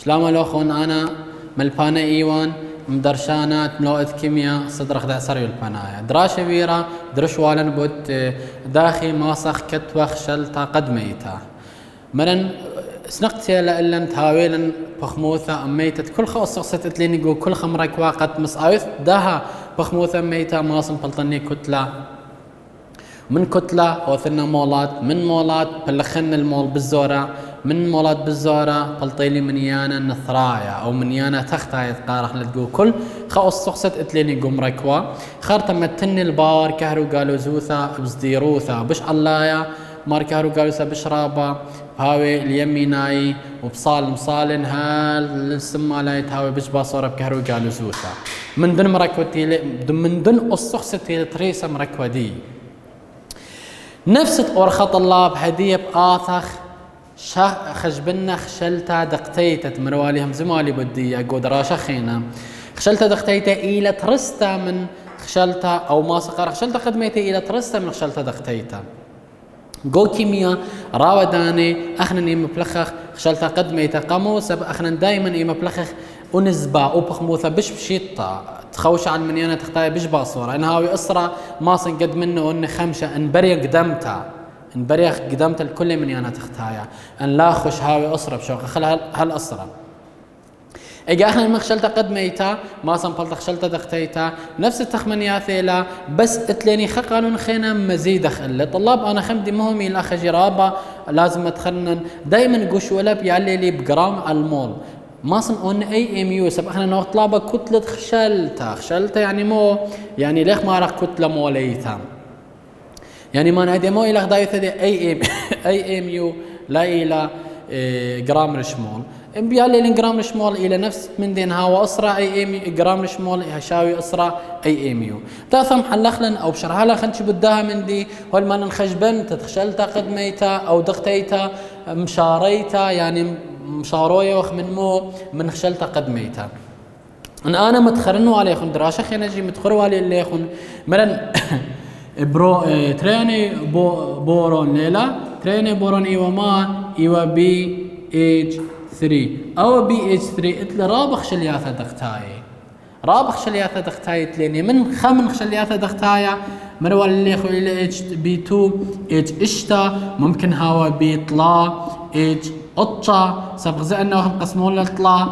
شلام الأخون أنا ملبانة إيوان مدرشانات ملوئة كيمياء صدر خدع سري البنايا دراشة بيرا درش والن بوت داخي ماسخ كتوخ شلتا قدميتا مرن سنقتي لألن تهاويلن بخموثة أميتت كل خاص قصت ليني جو كل خمرك واقت مساوث داها بخموثة ميتا ماسن بلطني كتلة من كتلة أوثنا مولات من مولات بلخن المول بالزورة من مولات بالزورة بلطيلي منيانا نثرايا أو منيانا تختايت قارخ لتقو كل خاص سقسة اتليني قوم ركوا خارتا متني البار كهرو قالوا زوثا بزديروثا بش علايا مار كهرو قالوا بشرابا هاوي اليميناي وبصال مصالن هال السمالاي هاوي بش باصورة بكهرو قالوا زوثا من دون مركوتي من دون السقسة تريسا مركوا دي نفس أورخط الله بهدية بآثخ خجبنا خشلتا دقتيتا مرواليهم زمالي بدي أقود راشا خينا خشلتا دقتيتا إلى ترستا من خشلتا أو ما سقر خشلتا قدميتا إلى ترستا من خشلتا دقتيتا جو كيمياء راوداني أخنا نيم بلخخ خشلتا قدميتا قاموسة أخنا دايما إيما بلخخ ونزبا وبخموثة بش بشيطة تخوش عن منيانا تختاي بش باصورة إن هاوي أسرة ما قد منه إن خمسة إن بريا قدمتها إن بريا قدمت الكل منيانا تختايا إن لا خش هاوي أسرة بشوق خل هالأسرة إجا إحنا مخشلتا قدميتا ما بلتا خشلتا دختيتا نفس التخمنيا ثيلا بس اتليني قانون خينا مزيد خل طلاب أنا خمدي مهمي الأخ جرابة لازم أتخنن دايما قوش ولا بيعلي لي بجرام على المول ما صن اي ام يو سب احنا نطلب كتله خشلتا يعني مو يعني ليش ما راح كتله موليتا يعني ما نادي مو الى دايته اي ام يو لا الى جرام رشمول بيالي الجرام رشمول الى نفس من دين هاو اسرع اي ام جرام رشمول هشاوي اسرع اي ام يو تاثم حلخلن او بشرحها خنش بدها من دي هول ما نخشبن تتخشلتا قدميتا او دقتيتا مشاريتا يعني مشاروية وخ من مو من خشلتا قدميتا أنا متخرنوا عليكم دراسة خي نجي متخروا علي اللي يخون مرن برو تريني بورون ليلة تريني بورون إيوا ما إيوا بي إيج 3 أو بي إيج 3 إتل رابخ شلياثة دختاي رابخ شلياثة دختاي تليني من خمن خشلياثة دختايا مروا اللي يخو إلى إيج بي 2 إيج إشتا ممكن هوا بي طلا إيج قطشة سبغ أنهم قسمون للطلا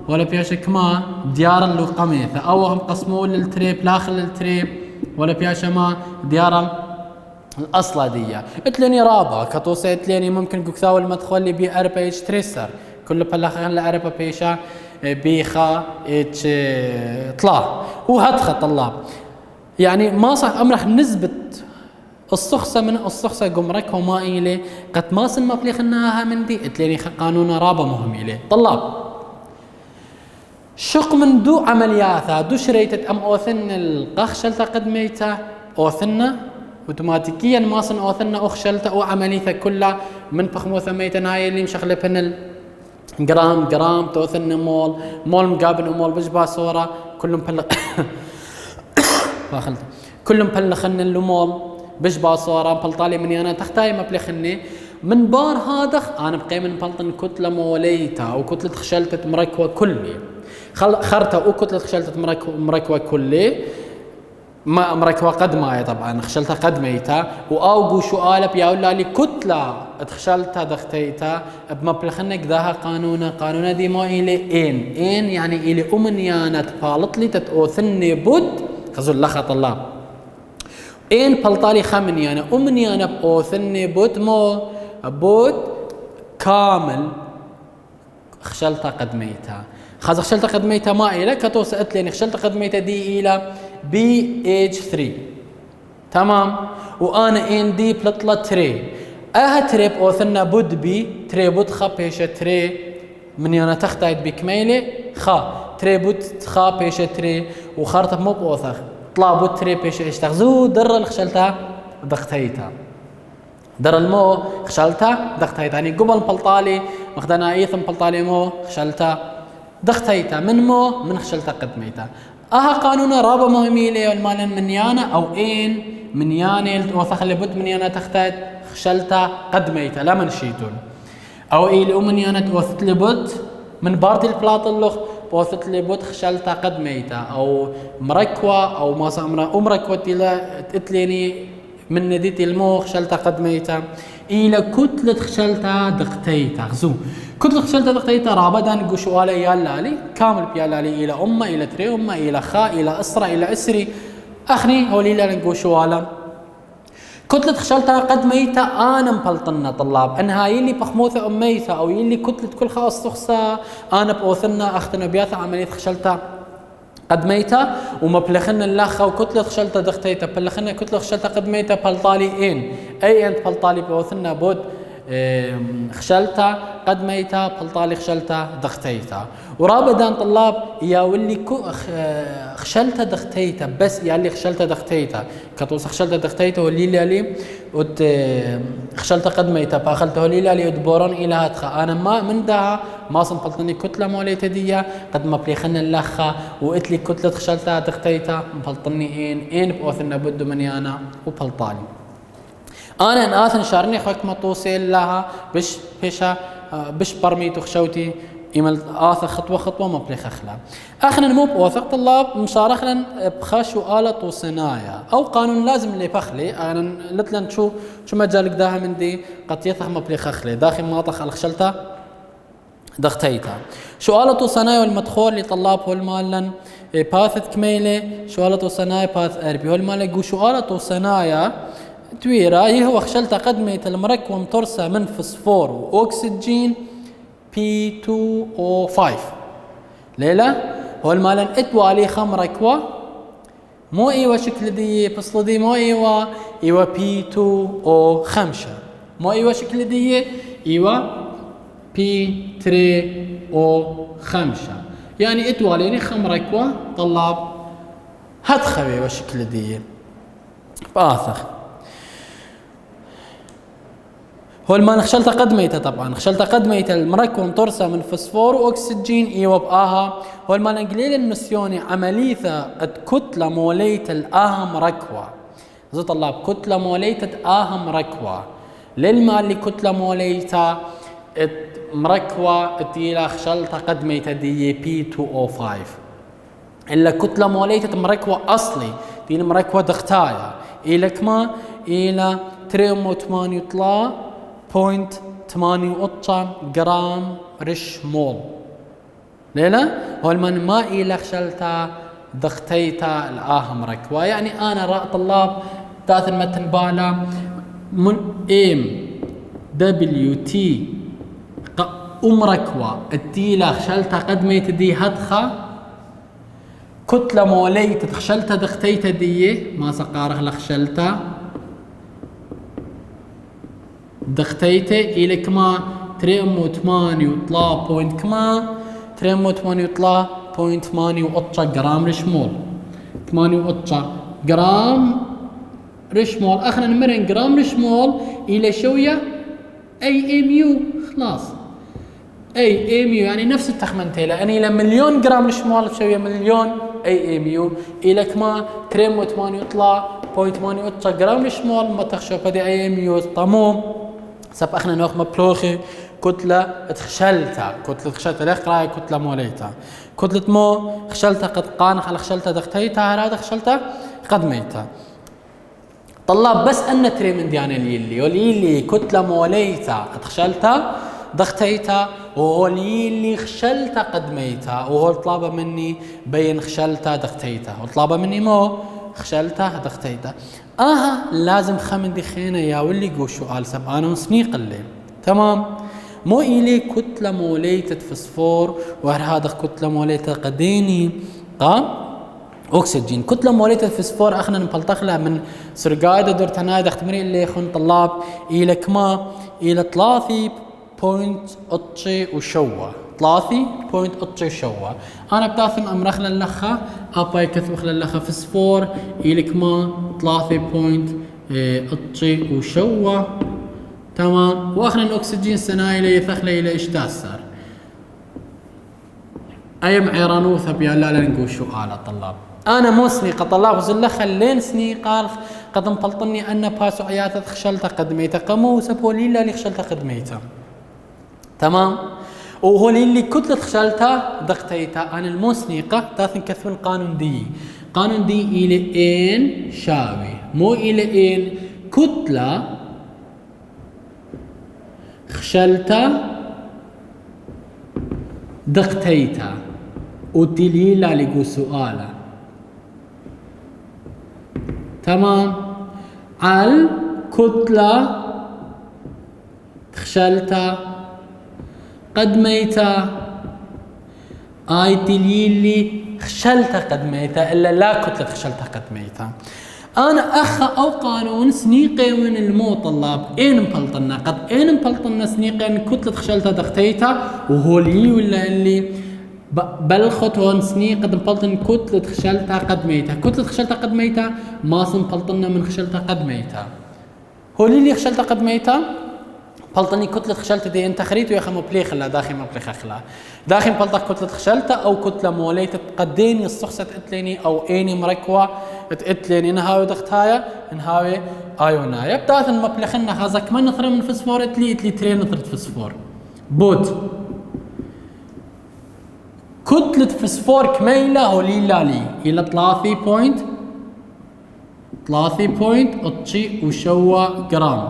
ولا بياشك ما ديار اللو قميثة أو هم قسمون للتريب لاخر للتريب ولا بياشا ما ديار الأصلة دي اتليني رابا كتوسي اتليني ممكن كوكساو المدخل اللي بي أربا إيش تريسر كل بلاخر لأربا بيشا بيخا إيش طلا هو هدخل طلاب يعني ما صح أمرح نسبة الصخصة من الصخصة قمرك وما إلي قد ما سن مبلغناها من دي اتليني قانون رابا مهم إلي طلاب شق من دو عملياتها دو شريتت أم أوثن القخشلتا قدميتا أوثنا اوتوماتيكيا ما سن أوثنا أخشلتا أو عمليتها كلها من بخموثة ميتا هاي اللي مشغلة بن جرام توثن مول مقابل مول بجبا صورة كلهم كلهم بلخن المول بش باصورة بلطالي مني أنا تختاي مبلخني من بار هذا أنا بقي من بلطن كتلة موليتا أو كتلة خشلتة مركوة كلي خرطة أو كتلة خشلتة مركوة كلي ما مركوة قدماية طبعا خشلتها قدميتا وأوجو شو قالب يا ولا لي كتلة خشلتها دختيتا بمبلخنك ذاها قانونا دي ما إلي إن يعني إلي أمنيانة بالط لي تتأوثني بود خزول لخط الله إن بلطالي خمني أنا أمني أنا بأوثني بوت مو بوت كامل خشلتا قدميتا خاز خشلتا قدميتا ما إلى كتوسأت لي خشلتا قدميتا دي إلى بي إيج 3 تمام وأنا إن دي بلطلة تري تري بأوثنا بود بي تري بود خا بيشة تري مني أنا تختايت بكميلة خا تري بود خا بيشة تري وخارطة مو بأوثخ طلابو تري بيش اشتغزو در الخشلتا دقتيتا در المو خشلتا دقتيتا يعني قبل بلطالي مخدنا ايثم بلطالي مو خشلتا دقتيتا من خشلتا قدميتا قانون رابا مهميلي والمالن منيانا او ان منياني وثخ اللي بد منيانا تختايت خشلتا قدميتا لا منشيتون او اي لأمنيانا توثت لبد من بارتي البلاطلخ بوثت لي بوت خشلتا قدميتا أو مركوة أو ما سأمرا أمركوة تلا تتليني من نديتي المو خشلتا قدميتا إلى كتلة خشلتا دقتيتا غزو كتلة خشلتا دقتيتا رابدا نقوشوا علي يالالي كامل بيالالي إلى أمة إلى تري أمة إلى خاء إلى أسرة إلى أسري أخني هولي لا نقوشوا على كتلة خشلتا قد ميتة أنا مبلطنا طلاب أنها يلي بخموثة أميتة أو يلي كتلة كل خاص تخصى أنا بأوثنا أختنا بياثة عملية خشلتا قد ميتة ومبلخنا اللخة وكتلة خشلتا دختيتا بلخنا كتلة خشلتا قد ميتة بلطالي إن أي أنت بلطالي بأوثنا بود خشلتا قد ميتة بلطالي خشلتا دختيتا ورابدا طلاب يا واللي خشلتا دختيتا بس يا اللي خشلتا دختيتا كتوس خشلتا دختيتا واللي اللي ود خشلتا قد ميتة باخلته واللي اللي ودبورون إلى هاتخا أنا ما من دها ما صنبلتني كتلة موليتا ديا قد ما بليخنا اللخة وقلت لي كتلة خشلتا دختيتا مبلطني إن بأوثنا بدو مني أنا وبلطالي أنا ناثن شارني خوك ما توصل لها بش برميتو خشوتي إيمال آثر خطوة خطوة ما بليخ أخلا أخنا نمو بوثق طلاب مشارخنا بخاشو آلة وصنايا أو قانون لازم اللي بخلي أنا لتلن شو مجالك داها من دي قد يثخ ما بليخ أخلي داخل ماطخ الخشلتا دختيتا شو آلة وصنايا والمدخول لطلاب هو المالن باثت كميلة شو آلة وصنايا باث أربي هو المالن يقول شو آلة وصنايا تويرا هو خشلتا قدمة المركبة مترسة من فسفور وأكسجين P2O5 ليلة هو المالن اتوالي خمركوة مو ايوه شكل دي بصل دي مو ايوه P2O5 مو ايوه شكل دي ايوه P3O5 يعني اتواليني خمركوة طلاب هتخوي وشكل دي باثخ هو المان خشلتا قدميته طبعا خشلتا قدميته المركبة مترسة من فسفور واكسجين ايوه بآها هو المان قليل النسيوني عمليثة كتلة موليت الآها مركوة زي طلاب كتلة موليتة آها مركوة للما اللي كتلة موليتة مركوة تيلا خشلتا قدميته دي P2O5 إلا كتلة موليتة مركوة أصلي دي مركوة دختايا إلى كما إلى 3.8 جرام رش مول ليلة هو المن ما إلى خشلتا دختيتا الآها مركوة يعني أنا رأى طلاب ذات المتن بالا من إم WT أمركوة التيلا خشلتا قدميت دي هدخة كتلة موليت خشلتا دختيتا دي ما سقارخ لخشلتا دختيته إلى كما 3.8 بوينت كما 3.8 جرام رشمول 8 جرام رشمول اخنا نمرن جرام رشمول الى شويه اي ام يو خلاص اي ام يو يعني نفس التخمنتين يعني الى مليون جرام رشمول شويه مليون اي ام يو الى كما 3.8 جرام رشمول ما تخشوا بدي اي ام يو طموم سب اخنا نوخ مبلوخي كتلة اتخشلتها كتلة خشلتها ليخ راي كتلة موليتها كتلة مو خشلتها قد قانخ على خشلتها دختيتها هذا خشلتها قد ميتها طلاب بس أن تري من ديانا اللي كتلة موليتها اتخشلتها دختيتها وهو اللي خشلتها قد ميتها وهو طلابة مني بين خشلتها دختيتها وطلابة مني مو خشلتها دختيتها لازم خمن دي خينا يا واللي قو سؤال سب انا ونسنيق الليل تمام مو إلي كتلة موليتة فسفور وهذا كتلة موليتة قديني أكسجين كتلة موليتة فسفور أخنا نبلطخلها من سرقايدة دور تنايد اختمري اللي يخون طلاب إلى كما إلى 3.8 وشوة 3.8 وشوة أنا بتاثم أمرخنا اللخة أباي كثمخنا اللخة فسفور إلى كما 3.8 وشوة تمام واخنا الاكسجين سنايله يثخله الى ايش تاثر اي معيرانوثه بيلا لا نقول شو على طلاب انا مو سنيقه طلاب وزل خلين سنيقه قد مطلطني ان باسو عياته خشلته قدميته قمو سبولي لا اللي خشلته قدميته تمام وهو اللي كتلة خشلتا دقتيتا أنا الموسنيقة تاثن كثف القانون دي قانون دي إلى إن شاوي مو إلى إن كتلة خشلتا دقتيتا وتليلا لقو سؤالا تمام على كتلة خشلتا قدميتا آي تليلي خشلتا قدميتا إلا لا كتلة خشلتا قدميتا أنا أخا أو قانون سنيقي من المو طلاب إين مبلطنا قد إين مبلطنا سنيقي كتلة خشلتا دقتيتا وهو لي ولا اللي بلخطون سني قد مبلطن كتلة خشلتا قدميتا كتلة خشلتا قدميتا ما سنبلطنا من خشلتا قدميتا هو لي خشلتا قدميتا بلطني كتلة خشلتا دي انت خريتو يا خمو بلي خلا داخل ما بلي خلا داخل بلطك كتلة خشلتا او كتلة موليتا تقديني الصخصة تقتليني او ايني مركوة تقتليني نهاوي دختايا نهاوي ايونايا بداثن ما بلي خلنا هذا كمان نثر من فسفور اتلي ترين نثرت فسفور بوت كتلة فسفور كميلة هو لي إلى 3.3 أطشي وشوا جرام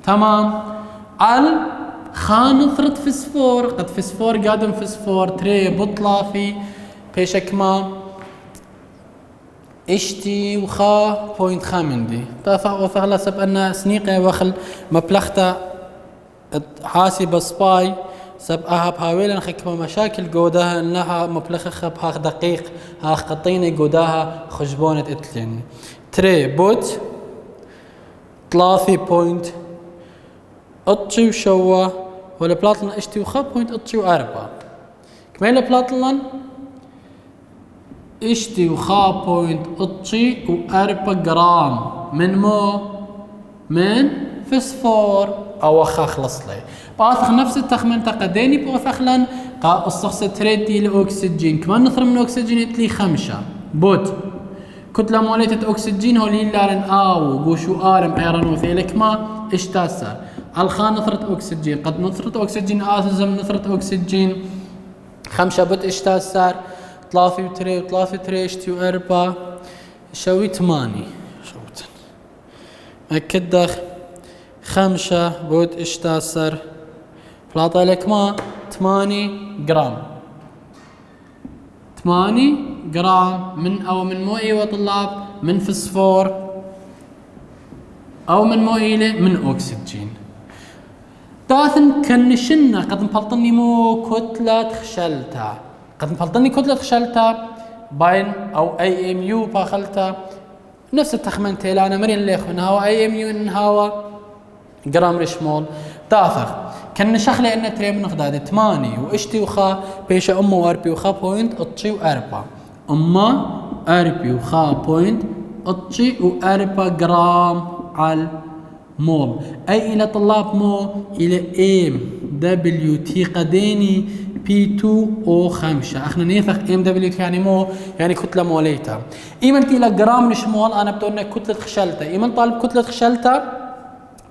تمام على خانثرة فسفور قد فسفور قادم فسفور تري بطلافي بيشك ما اشتي وخا بوينت خامندي وفغلا سب أن سنيقة وخل مبلغتا حاسب سباي سب أهب هاويلن خكمة مشاكل جودها إنها مبلغ بهاخ دقيق هاخ قطيني جودها خشبونة اتلين تري بوت 3.8 وشوا ولا بلاطلن اشتي وخا بوينت اتشي واربعة كميلة بلاطلن اشتي وخا بوينت اتشي واربعة جرام من فسفور او خا خلص لي باثخ نفس التخمن تقديني بوثخلن قا الصخص تريدي الاكسجين كمان نثر من الاكسجين تلي 5 بوت كتلة موليتة اكسجين هو لي لارن او بوشو ارم ايران وثيلك ما اشتاسر الخان نثرة اكسجين قد نثرة اكسجين اسزم نثرة اكسجين 5 بوت اشتاسر 3 اشتي واربعة شوي 8 شوتن اكد داخل 5 بوت اشتاسر فلاطة لك ما 8 جرام 8 جرام من او من مو ايوه طلاب من فسفور او من مو ايله من اكسجين داثن كنشنا قد مفلطني مو كتلة خشلتا قد مفلطني كتلة خشلتا باين او اي ام يو باخلتا نفس التخمن تيلانا مرين ليخ هو اي ام يو انهاوا جرام رشمول دافخ كان شخلة إن تري من خدادة 8 واشتي وخا بيش أمه واربي وخا بوينت أطشي وأربعة أمه أربي وخا بوينت أطشي وأربعة جرام على مول أي إلى طلاب مو إلى ام دبليو تي قديني بي 2 او 5 احنا نيثق ام دبليو تي يعني مو يعني كتلة موليتا إيمن إلى جرام نشمول أنا بدون كتلة خشلتا إيمن طالب كتلة خشلتا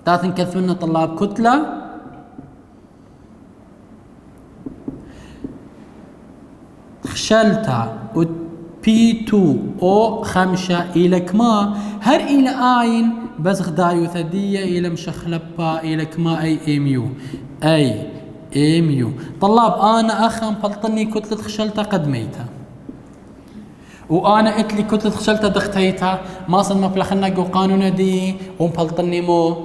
تاثن كثمنا طلاب كتلة خشلتا و بي 2 او 5 إلى كما هر إلى آين بس غدايو ثدية إلى مشخلبا إلى كما أي ام يو أي ام يو طلاب أنا أخا مبلطني كتلة خشلتا قدميتها وانا اتلي كتلة خشلتا دختيتها ما صن مبلخنا جو قانون دي ومبلطني مو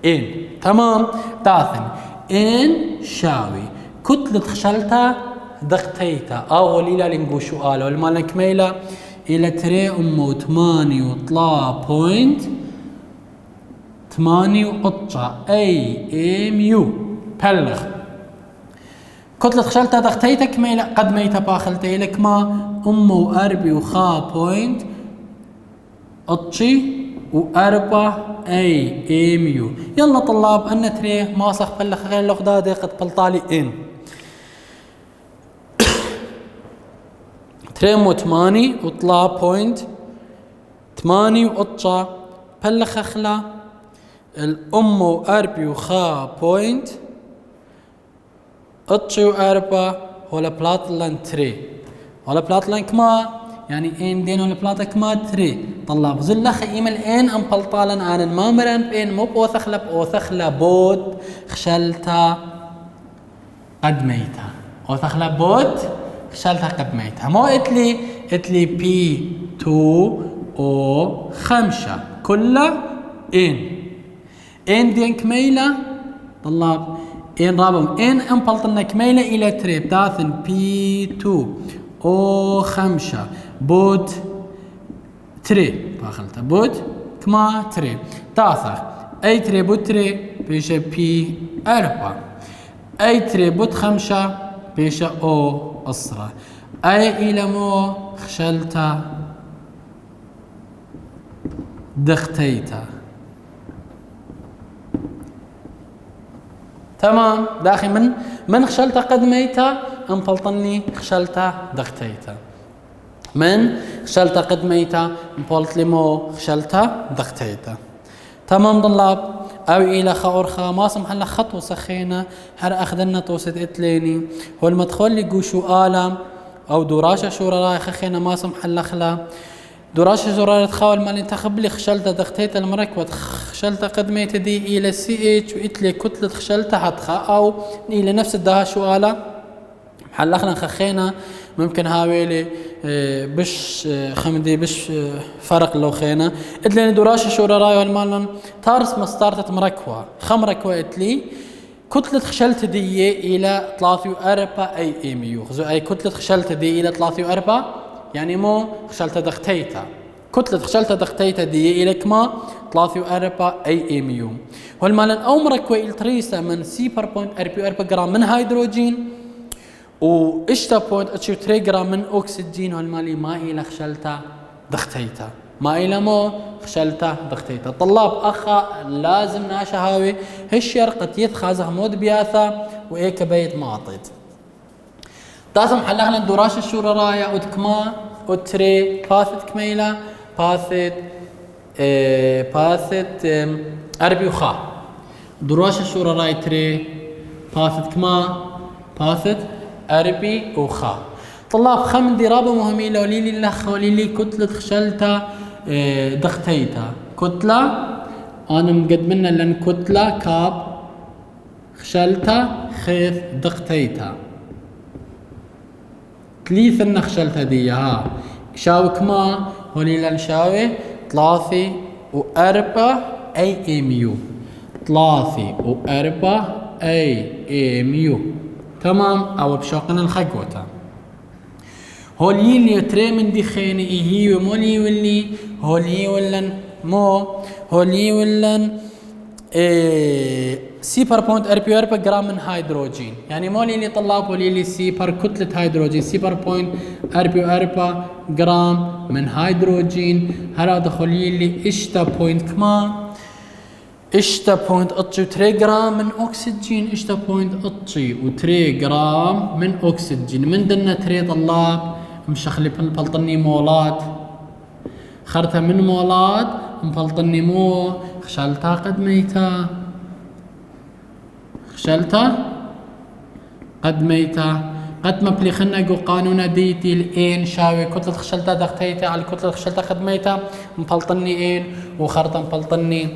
ان تمام تاثن ان شاوي كتلة خشلتا دختيتا او ليلا لنقو سؤال والمالك ميلا الى تري امو 8 وطلا بوينت 8 وقطة اي ام يو بلغ كتلة خشلتا دختيتا كميلا قد ميتا باخلتي لك ما امو اربي وخا بوينت اتشي واربع اي ام يو يلا طلاب ان تري ما صح فلخ غير لغدادي قد بلطالي ان تريمو 8 وطلا بوينت 8 وقطة بلخ اخلا الامو اربي وخا بوينت اتشي واربا هولا بلاتلان تري هولا بلاتلان كما يعني ان دين هولا بلاتا كما تري طلاب زلخ ايمل ان ام بلطالن ان مامرن بين مو بوثخلب اوثخلا بود خشلتا قد ميتا اوثخلا بود خشلتا قد ميتا مو اتلي بي 2 او 5 كله ان دين كميلة طلاب ان رابم ان امبلطنا كميلة الى تري بتاثن بي 2 او 5 بود تري باخلتا بود كما تري تاثر اي تري بود تري بيشا بي 4 اي تري بود 5 بيشا او أسرة اي الى مو خشلتا دختيتا تمام داخل من خشلتا قدميتا انفلطني خشلتا دختيتا من خشلتا قدميتا انفلطلي مو خشلتا دختيتا تمام طلاب او الى خورخا ما سمح لنا خط وسخينا هر اخذنا توسد اتليني هو المدخل اللي قوشو آلام او دوراشة شورا راي خخينا ما سمح لنا خلا دوراشة شورا تخاول مالي تخبلي خشلتا دختيتا المركبة خشلتا قدميتا دي الى سي اتش واتلي كتلة خشلتا حتخا او الى نفس الدها شو آلام حلقنا خخينا ممكن هاويلي بش خمدي بش فرق لو خينا ادلي دوراشة شورا راي والمالن تارس مستارتت مركوة خمركوة اتلي كتلة خشلت دي الى 3 اي ام يو خزو اي كتلة خشلت دي الى 3 يعني مو خشلت دختيتا كتلة خشلت دختيتا دي الى كما 3 اي ام يو والمالن او مركوة التريسا من سي بر بوينت ار جرام من هيدروجين و اشتا بوينت اتشو 3 جرام من اكسجين والمالي ما الى خشلتا دختيتا ما الى مو خشلتا دختيتا طلاب اخا لازم ناشا هاوي هالشير قد يتخازه مود بياثا وايك بيت معطيت تاسم حلقنا الدوراشة الشورة رايا ودكما وتري باثت كميلة باثت اربي وخا دراشة الشورة راي تري باثت كما باثت اربي وخا طلاب خمن دي رابة مهمين لوليلي اللخ وليلي كتلة خشلتا دختيتا كتلة انا مقدمنا لان كتلة كاب خشلتا خيث دختيتا تليث خشلتا دي ها شاو كما هولي لان شاوي 3 و4 اي ام يو 3 و4 اي ام يو تمام او بشوقنا الخقوتا هولي اللي تري من دي خيني هي ومولي واللي هولي ولن مو هولي ولن سي بر بوينت ار جرام من هيدروجين يعني مولي اللي طلاب هولي اللي سي بر كتلة هيدروجين سي بر بوينت ار جرام من هيدروجين هذا دخولي اللي اشتا بوينت كما اشتا بوينت اتشي 3 جرام من اكسجين اشتا بوينت اتشي و3 جرام من اكسجين من دنا تري طلاب مشخلي مفلطني مولات خرتها من مولات مفلطني مو خشلتها قد ميتا خشلتها قد ميتا قد ما بلي خنقو قانون ديتي الان شاوي كتلة خشلتها دختيتا على كتلة خشلتها قد ميتا مفلطني ان وخرطة مفلطني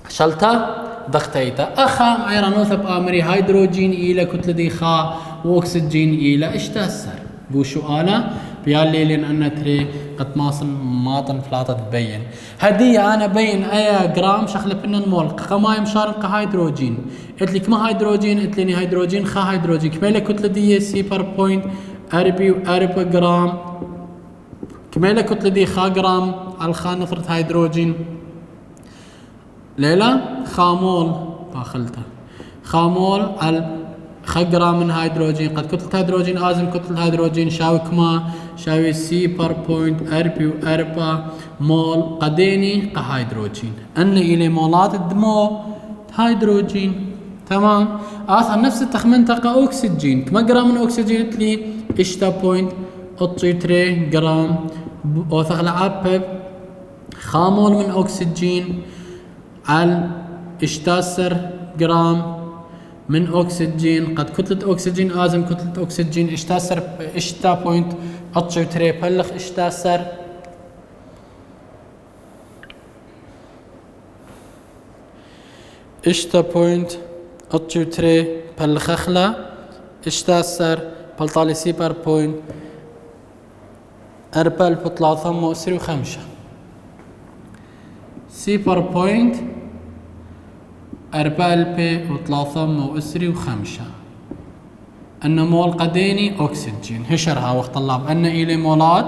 خشلتها دختيتا اخا معيرانوثب امري هيدروجين الى كتلة دي خا واكسجين الى اشتاسر بوشو انا بيالي لين ان تري قد ماطن فلاطة تبين هدية انا بين اي جرام شخلة بنا مول قماي مشارك هيدروجين قلت لك ما هيدروجين قلت لي هيدروجين خا هيدروجين كميلة كتلة دي سي بر بوينت اربي جرام كميلة كتلة دي خا جرام على خا نفرة هيدروجين ليلى خامول باخلته خامول على خجرة من هيدروجين قد كتلة هيدروجين آزم كتلة هيدروجين شاوي كما شاوي سي بر بوينت اربي مول قديني كهيدروجين ان الى مولات الدمو هيدروجين تمام اصلا نفس التخمنطقة اكسجين كما جرام من اكسجين لي اشتا بوينت اتشي 3 جرام اوثق لعبب خامول من اكسجين على اشتاسر جرام من أكسجين قد كتلة أكسجين آزم كتلة أكسجين اشتاسر اشتا بوينت أتشو تري بلخ اشتاسر اشتا بوينت أتشو تري بلخ أخلا اشتاسر بلطالي سيبر بوينت أربال بطلع ثم أسري وخمسة سيبر بوينت أربال بي وطلع ثم وأسري وخمسة أن مول قديني أكسجين هشرها وقت طلاب أن إلي مولات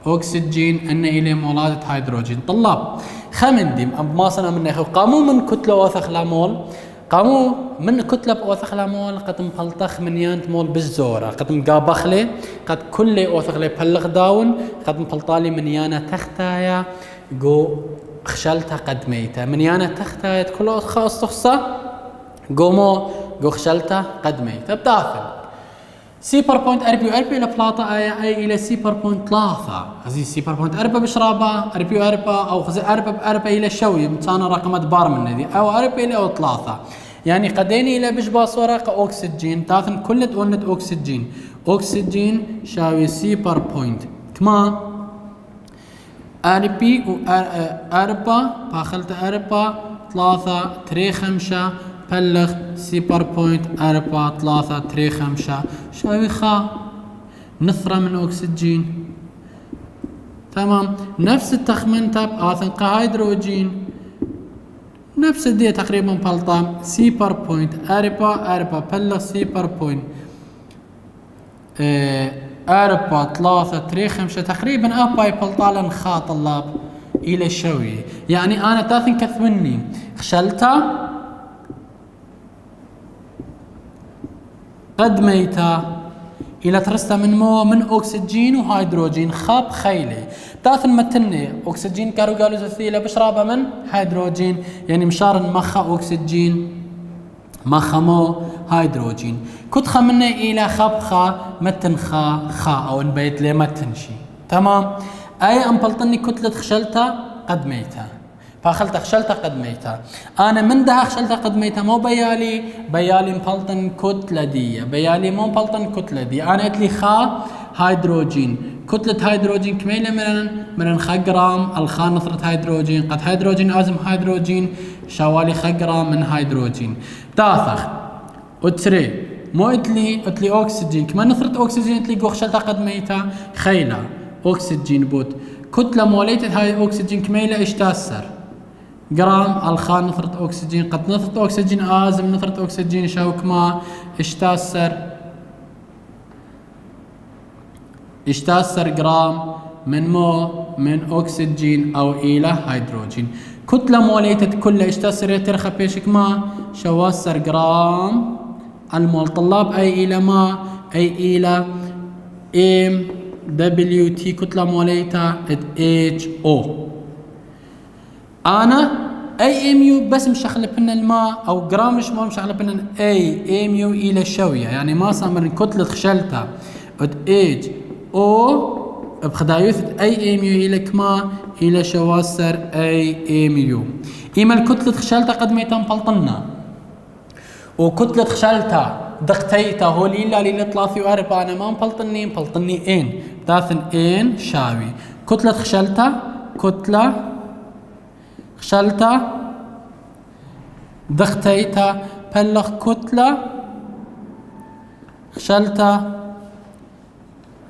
أكسجين أن إلي مولات هيدروجين طلاب خمنديم أب ما صنع من نخو قاموا من كتلة وثخ لامول قاموا من كتلة وثخ لامول قد مبلطخ من يانت مول بالزورة قد مقابخلي قد كل وثخ لي بلغ داون قد مبلطالي من يانا تختايا جو خشلتها قد ميتة من يانا تختايا كل خاص تخصة جو خشلتها قد ميتة بداخل سيبر بوينت أربي لبلاطة أي إلى سيبر بوينت ثلاثة هذه سيبر بوينت أربا بشرابة أربي أو خزي أربا إلى شوي متانا رقمت بار من ذي أو أربي إلى أو ثلاثة يعني قديني إلى بشباص ورقة أكسجين تاثن كل تقولت أكسجين شاوي سيبر بوينت كما أربي أربا باخلت أربا ثلاثة تري خمسة بلغ سيبر بوينت أربعة ثلاثة تري خمسة شاوي خا نثرة من أكسجين تمام نفس التخمن تاب آثن كهيدروجين نفس الدية تقريبا بلطام سيبر بوينت أربعة بلغ سيبر بوينت أربعة ثلاثة تري خمسة تقريبا أباي بلطالا خا طلاب إلى الشوي يعني أنا تاثن كثمني خشلتا قد ميتا إلى ترستا من أكسجين وهيدروجين خاب خيلي تاثن متني أكسجين كارو قالوا زثيلة بشرابة من هيدروجين يعني مشار مخا أكسجين مخا مو هيدروجين كنت خمني إلى خبخا متن خا أو نبيت لي متنشي تمام أي أمبلطني كتلة خشلتا قد ميتا فاخلت خشلتها قد ميتا انا من ده خشلتها قد ميتا مو بيالي مبلطن كتله دي بيالي مو مبلطن كتله دي انا قلت لي خا هيدروجين كتله هيدروجين كميله من خا جرام الخا نثره هيدروجين قد هيدروجين ازم هيدروجين شوالي خا جرام من هيدروجين تاثخ وتري مو قلت لي اكسجين كما نثره اكسجين قلت لي خشلتها قد ميتا خيله اكسجين بوت كتله موليته هاي اكسجين كميله ايش تاثر جرام الخان نثرة أكسجين قد نثرة أكسجين آزم نثرة أكسجين شوك ما اشتاسر جرام من أكسجين أو إلى هيدروجين كتلة موليتة كل اشتاسر يترخى بيشك ما شواسر جرام المول طلاب أي إلى ما أي إلى ام دبليو تي كتلة موليتة اتش او انا اي ام يو بس مشخلبنا الماء او جرام مش مشخلبنا اي ام يو الى شويه يعني ما صار كتله خشلتها اتش او بخدايوث اي ام يو الى كما الى شواسر اي ام يو اما الكتله خشلتها قد ما يتنبلطنا وكتله خشلتها دقتيتا هو ليلا 3 و4 انا ما مبلطني ان داثن ان شاوي كتله خشلتها كتله خشلتا دختيتا بلغ كتلة خشلتا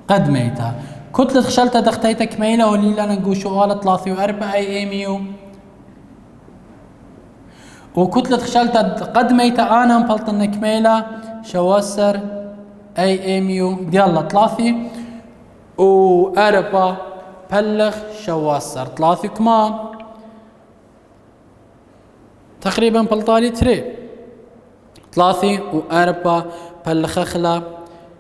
قد ميتا كتلة خشلتا دختيتا كميلة وليلا نقول شغالة 3 و4 اي ام يو وكتلة خشلتا قد ميتا انا مبلطن كميلة شواسر اي ام يو يلا 3 و4 بلغ شواسر 3 كمان تقريبا بلطالي تري 3 و4 بلخخلة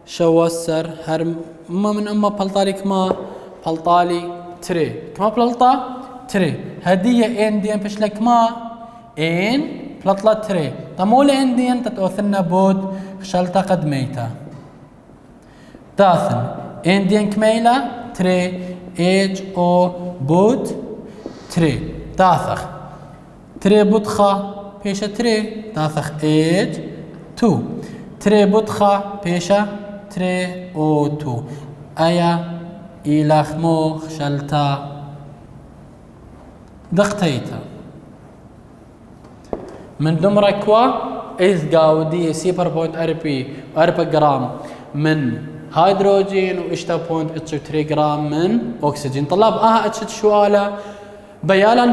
شوسر هر ما من اما بلطالي كما بلطالي تري كما بلطة تري هدية ان دين بشلك ما ان بلطلة تري تمول ان دين تتوثلنا بود خشلتا قد ميتا تاثن ان دين كميلة تري ايج او بود تري تاثخ تري بطخة بيش تري تاثخ ايج تو تري بطخة بيشا تري او تو ايا إلخمو خشلتا دقتيتا من دمركوا إذ قاودية 0.4 جرام من هيدروجين وإشتا 0.3 جرام من أكسجين. طلاب أتشت شوالا بيالا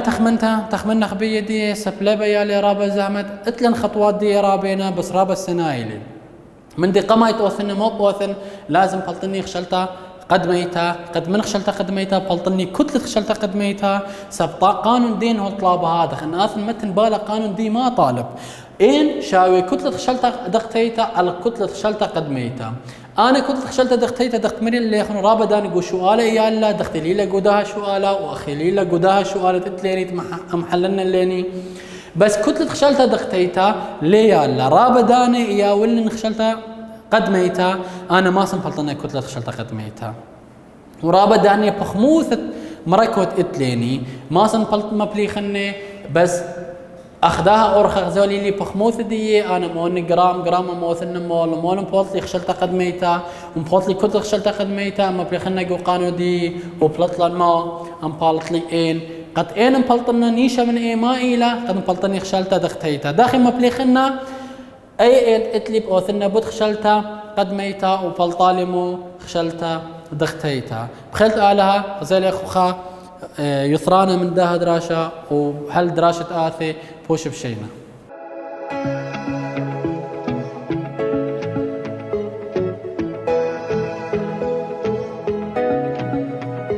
تخمننا خبية دي سبلا بيالي رابا زعمت اتلن خطوات دي رابينا بس رابا السنايلين من دي قما يتوثن مو بوثن لازم بلطني خشلتا قدميتا قد من خشلتا قدميتا بلطني كتلة خشلتا قدميتا سبطا قانون دين هو طلاب هذا خناث متن بالا قانون دي ما طالب إن شاوي كتلة خشلتا دقتيتا على كتلة خشلتا قدميتا أنا كتلة خشلتا دقتيتا دقت مري اللي يخن رابا داني قو شوالا يالا دقتي ليلا قداها شوالا وأخي ليلا قداها شوالا تتليني محلنا الليني بس كتلة خشلتا دقتيتا ليالا رابا داني يا ولن خشلتا قدميتا أنا ما سنبلطنا كتلة خشلتا قدميتا ورابا داني بخموثة مركوت اتليني ما سنبلط مبليخني بس أخداها أورخ غزولي لي بخموث دي أنا موني جرام موثن مول بوطلي خشلتا قدميتا ومبوطلي كتلة خشلتا قدميتا مبليخنا جو قانو دي وبلطلا ما أمبالطلي إين قد إين مبلطنا نيشا من إيه ما إيلا قد مبلطني خشلتا دختيتا داخل مبليخنا أي اتلي بوثنا بود خشلتا قدميتا وبلطالمو خشلتا دختيتا بخلت آلها غزالي أخوخا يثرانا من داها دراشة وهل دراشة آثي بوش بشينا.